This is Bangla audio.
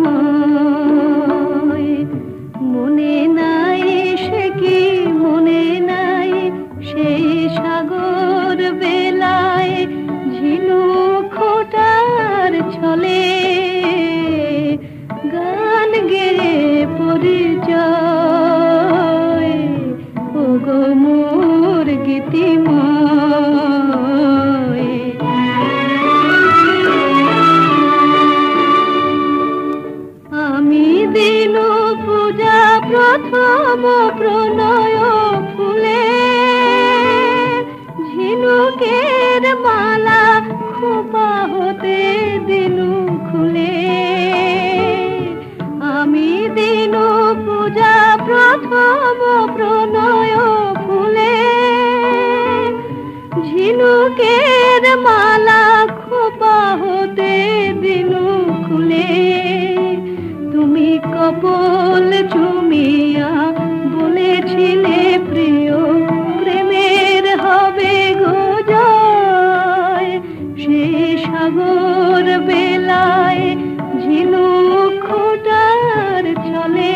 গীতিময়। মনে নাই সে কি মনে নাই সেই সাগর বেলায় ঝিনুক খোঁটার ছলে গান গেয়ে পরিচয়। ওগো মোর গীতিময়। আমি দিনু পূজা প্রথম প্রণয় ফুলে ঝিনুকের মালা খোপা হতে দিনু খুলে। আমি দিনু পূজা প্রথম প্রণয় ফুলে ঝিনুকের মালা খোপা হতে দিনু খুলে। তুমি কপল চুমিয়া বলেছিলে প্রিয় প্রেমের হবে গো জয়। সে সাগর বেলায় ঝিনুক খোঁটার ছলে